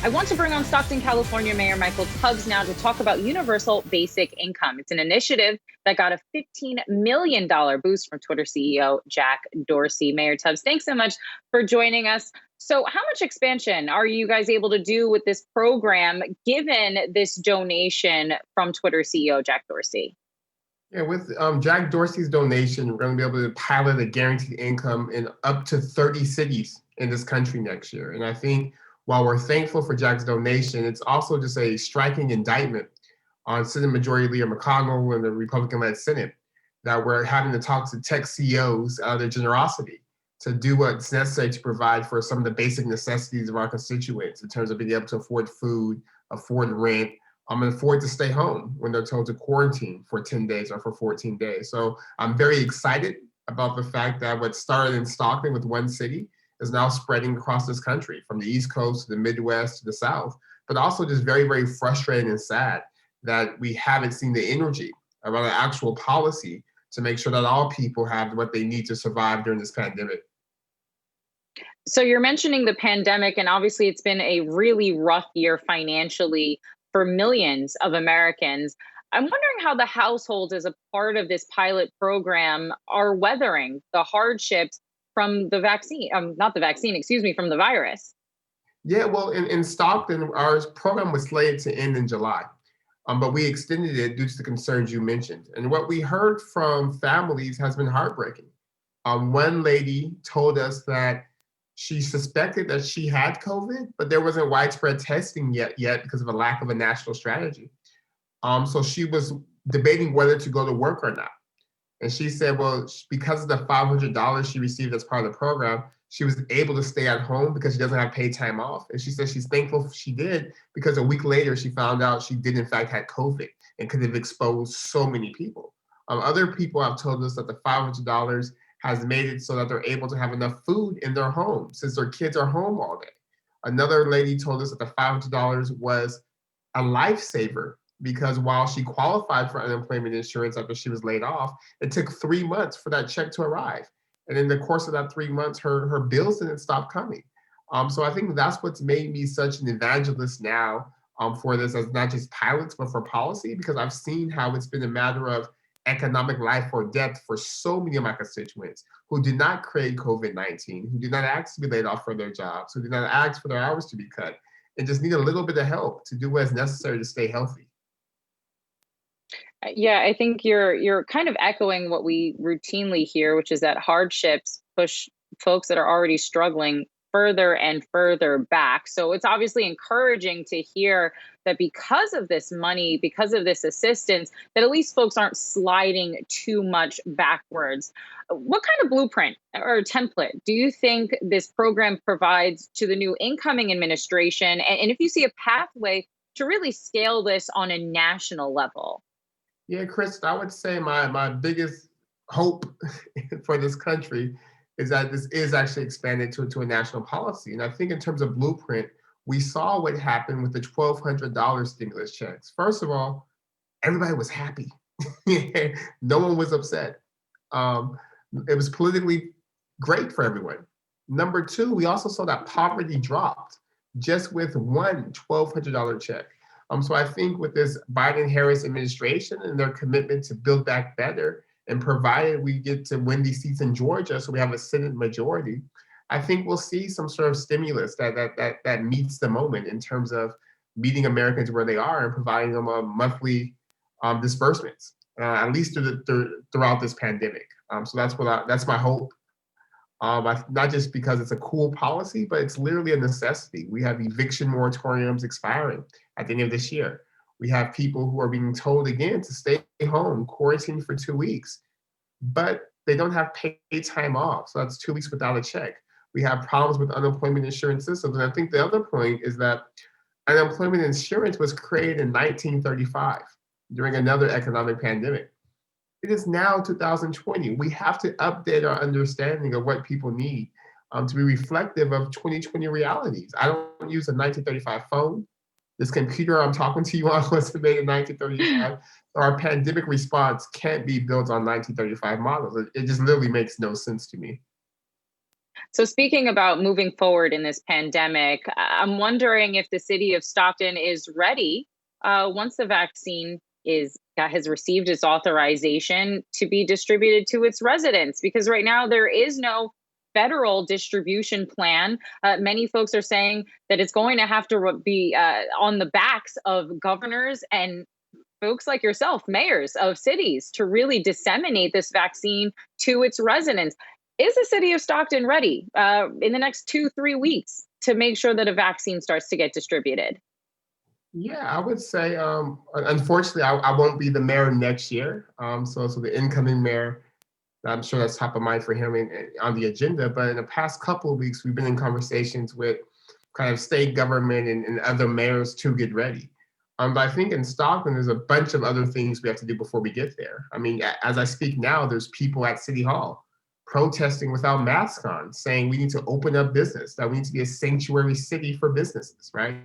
I want to bring on Stockton, California Mayor Michael Tubbs now to talk about universal basic income. It's an initiative that got a $15 million boost from Twitter CEO Jack Dorsey. Mayor Tubbs, thanks so much for joining us. So how much expansion are you guys able to do with this program given this donation from Twitter CEO Jack Dorsey? Yeah, with Jack Dorsey's donation, we're going to be able to pilot a guaranteed income in up to 30 cities in this country next year. And I think while we're thankful for Jack's donation, it's also just a striking indictment on Senate Majority Leader McConnell and the Republican-led Senate that we're having to talk to tech CEOs out of their generosity to do what's necessary to provide for some of the basic necessities of our constituents in terms of being able to afford food, afford rent, and afford to stay home when they're told to quarantine for 10 days or for 14 days. So I'm very excited about the fact that what started in Stockton with one city is now spreading across this country, from the East Coast to the Midwest to the South, but also just very, very frustrating and sad that we haven't seen the energy around an actual policy to make sure that all people have what they need to survive during this pandemic. So you're mentioning the pandemic, and obviously it's been a really rough year financially for millions of Americans. I'm wondering how the households, as a part of this pilot program, are weathering the hardships from the vaccine, not the vaccine, excuse me, from the virus. Yeah, well, in Stockton, our program was slated to end in July, but we extended it due to the concerns you mentioned. And what we heard from families has been heartbreaking. One lady told us that she suspected that she had COVID, but there wasn't widespread testing yet because of a lack of a national strategy. So she was debating whether to go to work or not. And she said, well, because of the $500 she received as part of the program, she was able to stay at home because she doesn't have paid time off. And she said she's thankful she did, because a week later she found out she did in fact had COVID and could have exposed so many people. Other people have told us that the $500 has made it so that they're able to have enough food in their home since their kids are home all day. Another lady told us that the $500 was a lifesaver because while she qualified for unemployment insurance after she was laid off, it took 3 months for that check to arrive. And in the course of that 3 months, her bills didn't stop coming. So I think that's what's made me such an evangelist now for this, as not just pilots, but for policy, because I've seen how it's been a matter of economic life or death for so many of my constituents who did not create COVID-19, who did not ask to be laid off from their jobs, who did not ask for their hours to be cut, and just need a little bit of help to do what is necessary to stay healthy. Yeah, I think you're kind of echoing what we routinely hear, which is that hardships push folks that are already struggling further and further back. So it's obviously encouraging to hear that because of this money, because of this assistance, that at least folks aren't sliding too much backwards. What kind of blueprint or template do you think this program provides to the new incoming administration? And if you see a pathway to really scale this on a national level? Yeah, Chris, I would say my biggest hope for this country is that this is actually expanded to a national policy. And I think in terms of blueprint, we saw what happened with the $1,200 stimulus checks. First of all, everybody was happy. No one was upset. It was politically great for everyone. Number two, we also saw that poverty dropped just with one $1,200 check. So I think with this Biden-Harris administration and their commitment to build back better, and provided we get to win these seats in Georgia, so we have a Senate majority, I think we'll see some sort of stimulus that meets the moment in terms of meeting Americans where they are and providing them a monthly disbursements, at least throughout this pandemic. So that's my hope. Not just because it's a cool policy, but it's literally a necessity. We have eviction moratoriums expiring at the end of this year. We have people who are being told again to stay home, quarantine for 2 weeks, but they don't have paid time off. So that's 2 weeks without a check. We have problems with unemployment insurance systems. And I think the other point is that unemployment insurance was created in 1935 during another economic pandemic. It is now 2020. We have to update our understanding of what people need to be reflective of 2020 realities. I don't use a 1935 phone. This computer I'm talking to you on was made in 1935. Our pandemic response can't be built on 1935 models. It just literally makes no sense to me. So, speaking about moving forward in this pandemic, I'm wondering if the city of Stockton is ready once the vaccine has received its authorization to be distributed to its residents. Because right now there is no federal distribution plan. Many folks are saying that it's going to have to be on the backs of governors and folks like yourself, mayors of cities, to really disseminate this vaccine to its residents. Is the city of Stockton ready in the next 2, 3 weeks to make sure that a vaccine starts to get distributed? Yeah, I would say, unfortunately, I won't be the mayor next year. So the incoming mayor, I'm sure that's top of mind for him on the agenda. But in the past couple of weeks, we've been in conversations with kind of state government and other mayors to get ready. But I think in Stockton, there's a bunch of other things we have to do before we get there. I mean, as I speak now, there's people at City Hall protesting without masks on, saying we need to open up business, that we need to be a sanctuary city for businesses, right?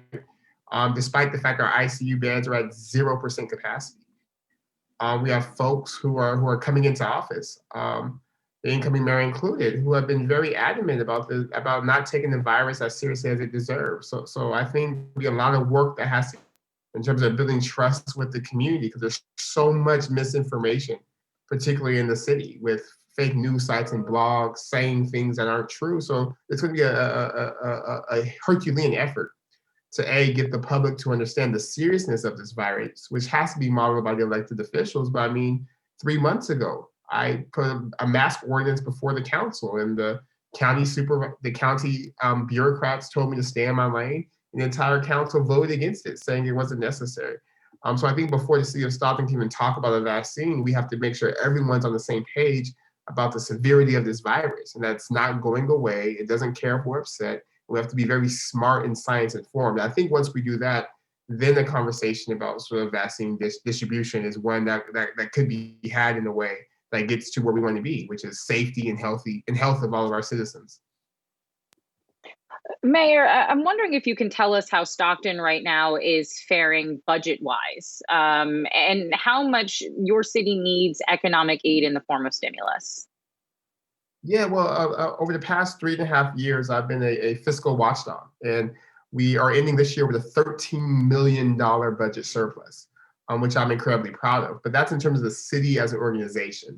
Despite the fact our ICU beds are at 0% capacity. We have folks who are coming into office, the incoming mayor included, who have been very adamant about not taking the virus as seriously as it deserves. So I think there'll be a lot of work that has to, in terms of building trust with the community, because there's so much misinformation, particularly in the city, with fake news sites and blogs saying things that aren't true. So it's going to be a Herculean effort to get the public to understand the seriousness of this virus, which has to be modeled by the elected officials. But I mean, 3 months ago, I put a mask ordinance before the council, and the county bureaucrats told me to stay in my lane, and the entire council voted against it, saying it wasn't necessary. So I think before the city of Stockton can even talk about a vaccine, we have to make sure everyone's on the same page about the severity of this virus, and that's not going away. It doesn't care if we're upset. We have to be very smart and science informed. I think once we do that, then the conversation about sort of vaccine distribution is one that could be had in a way that gets to where we want to be, which is safety and health of all of our citizens. Mayor, I'm wondering if you can tell us how Stockton right now is faring budget wise, and how much your city needs economic aid in the form of stimulus. Yeah, well, over the past 3.5 years, I've been a fiscal watchdog, and we are ending this year with a $13 million budget surplus, which I'm incredibly proud of. But that's in terms of the city as an organization.